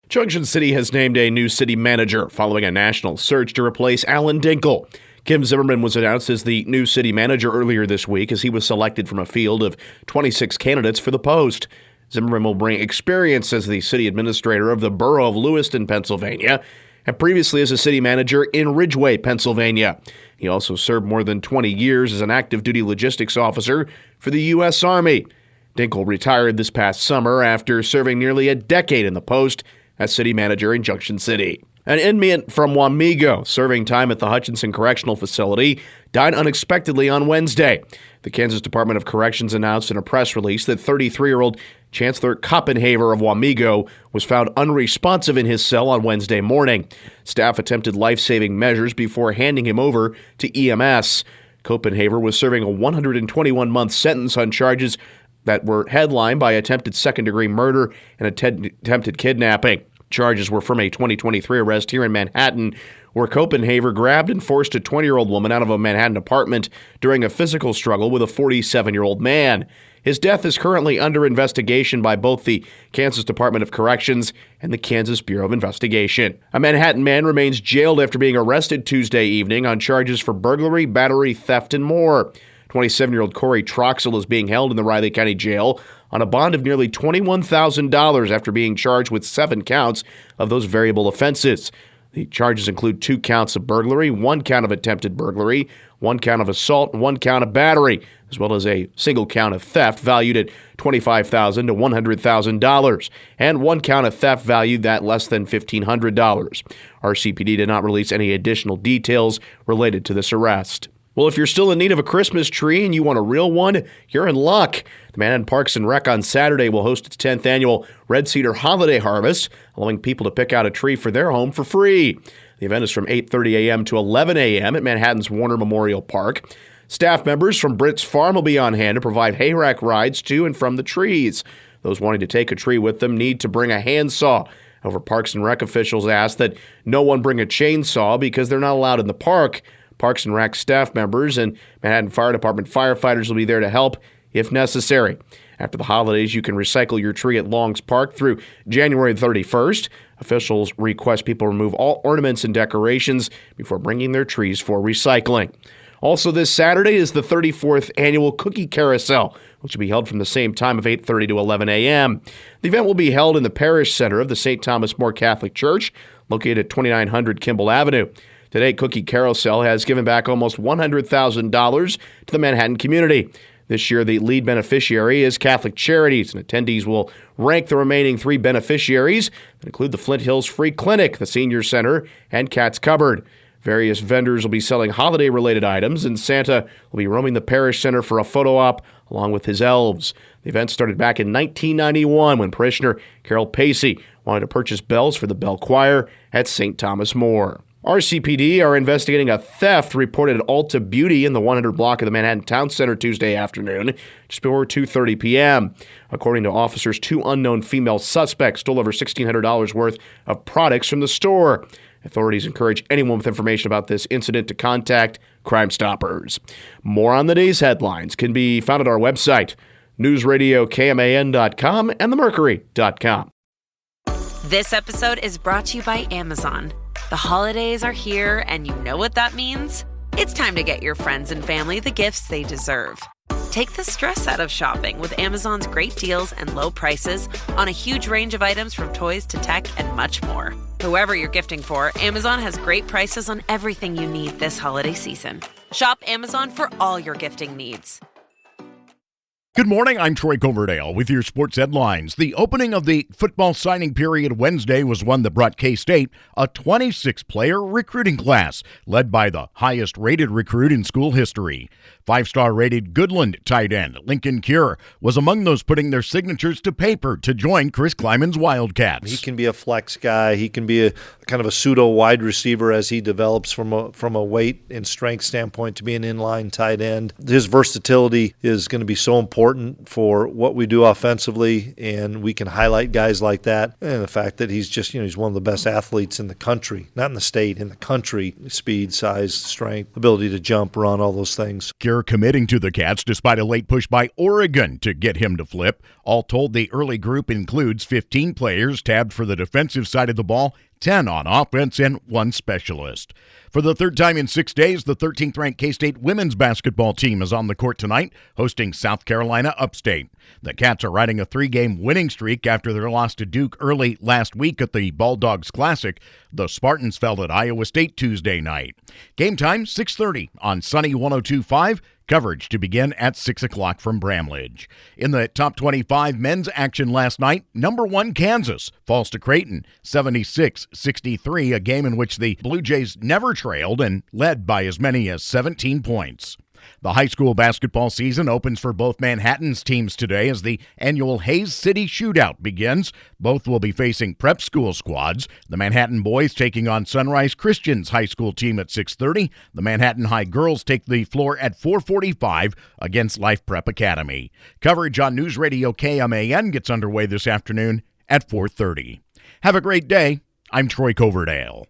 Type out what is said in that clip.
Junction City has named a new city manager following a national search to replace Alan Dinkle. Kim Zimmerman was announced as the new city manager earlier this week as he was selected from a field of 26 candidates for the post. Zimmerman will bring experience as the city administrator of the borough of Lewiston, Pennsylvania, and previously as a city manager in Ridgeway, Pennsylvania. He also served more than 20 years as an active duty logistics officer for the U.S. Army. Dinkle retired this past summer after serving nearly a decade in the post as city manager in Junction City. An inmate from Wamego serving time at the Hutchinson Correctional Facility died unexpectedly on Wednesday. The Kansas Department of Corrections announced in a press release that 33-year-old Chancellor Koppenhaver of Wamego was found unresponsive in his cell on Wednesday morning. Staff attempted life-saving measures before handing him over to EMS. Koppenhaver was serving a 121-month sentence on charges that were headlined by attempted second-degree murder and attempted kidnapping. Charges were from a 2023 arrest here in Manhattan, where Koppenhaver grabbed and forced a 20-year-old woman out of a Manhattan apartment during a physical struggle with a 47-year-old man. His death is currently under investigation by both the Kansas Department of Corrections and the Kansas Bureau of Investigation. A Manhattan man remains jailed after being arrested Tuesday evening on charges for burglary, battery, theft, and more. 27-year-old Corey Troxell is being held in the Riley County Jail on a bond of nearly $21,000 after being charged with 7 counts of those variable offenses. The charges include 2 counts of burglary, 1 count of attempted burglary, 1 count of assault, and 1 count of battery, as well as a single count of theft valued at $25,000 to $100,000, and 1 count of theft valued at less than $1,500. RCPD did not release any additional details related to this arrest. Well, if you're still in need of a Christmas tree and you want a real one, you're in luck. The Manhattan Parks and Rec on Saturday will host its 10th annual Red Cedar Holiday Harvest, allowing people to pick out a tree for their home for free. The event is from 8:30 a.m. to 11 a.m. at Manhattan's Warner Memorial Park. Staff members from Britt's Farm will be on hand to provide hay rack rides to and from the trees. Those wanting to take a tree with them need to bring a handsaw. However, Parks and Rec officials ask that no one bring a chainsaw because they're not allowed in the park. Parks and Rec staff members and Manhattan Fire Department firefighters will be there to help if necessary. After the holidays, you can recycle your tree at Long's Park through January 31st. Officials request people remove all ornaments and decorations before bringing their trees for recycling. Also this Saturday is the 34th annual Cookie Carousel, which will be held from the same time of 8:30 to 11 a.m. The event will be held in the Parish Center of the St. Thomas More Catholic Church, located at 2900 Kimball Avenue. Today, Cookie Carousel has given back almost $100,000 to the Manhattan community. This year, the lead beneficiary is Catholic Charities, and attendees will rank the remaining 3 beneficiaries that include the Flint Hills Free Clinic, the Senior Center, and Cat's Cupboard. Various vendors will be selling holiday-related items, and Santa will be roaming the Parish Center for a photo op along with his elves. The event started back in 1991 when parishioner Carol Pacey wanted to purchase bells for the Bell Choir at St. Thomas More. RCPD are investigating a theft reported at Ulta Beauty in the 100 block of the Manhattan Town Center Tuesday afternoon, just before 2:30 p.m. According to officers, 2 unknown female suspects stole over $1,600 worth of products from the store. Authorities encourage anyone with information about this incident to contact Crime Stoppers. More on the day's headlines can be found at our website, newsradiokman.com and themercury.com. This episode is brought to you by Amazon. The holidays are here, and you know what that means. It's time to get your friends and family the gifts they deserve. Take the stress out of shopping with Amazon's great deals and low prices on a huge range of items from toys to tech and much more. Whoever you're gifting for, Amazon has great prices on everything you need this holiday season. Shop Amazon for all your gifting needs. Good morning, I'm Troy Coverdale with your sports headlines. The opening of the football signing period Wednesday was one that brought K-State a 26-player recruiting class, led by the highest-rated recruit in school history. 5-star rated Goodland tight end Lincoln Cure was among those putting their signatures to paper to join Chris Kleiman's Wildcats. He can be a flex guy. He can be a kind of a pseudo wide receiver as he develops from a weight and strength standpoint to be an inline tight end. His versatility is going to be so important for what we do offensively, and we can highlight guys like that. And the fact that he's just, he's one of the best athletes in the country, not in the state, in the country. Speed, size, strength, ability to jump, run, all those things. Cure committing to the Cats despite a late push by Oregon to get him to flip. All told, the early group includes 15 players tabbed for the defensive side of the ball, 10 on offense, and 1 specialist. For the third time in 6 days, the 13th-ranked K-State women's basketball team is on the court tonight, hosting South Carolina Upstate. The Cats are riding a 3-game winning streak after their loss to Duke early last week at the Ball Dogs Classic. The Spartans fell at Iowa State Tuesday night. Game time, 6:30 on Sunny 102.5. Coverage to begin at 6 o'clock from Bramlage. In the top 25 men's action last night, number 1 Kansas falls to Creighton 76-63, a game in which the Blue Jays never trailed and led by as many as 17 points. The high school basketball season opens for both Manhattan's teams today as the annual Hayes City Shootout begins. Both will be facing prep school squads. The Manhattan boys taking on Sunrise Christian's high school team at 6:30. The Manhattan High girls take the floor at 4:45 against Life Prep Academy. Coverage on News Radio KMAN gets underway this afternoon at 4:30. Have a great day. I'm Troy Coverdale.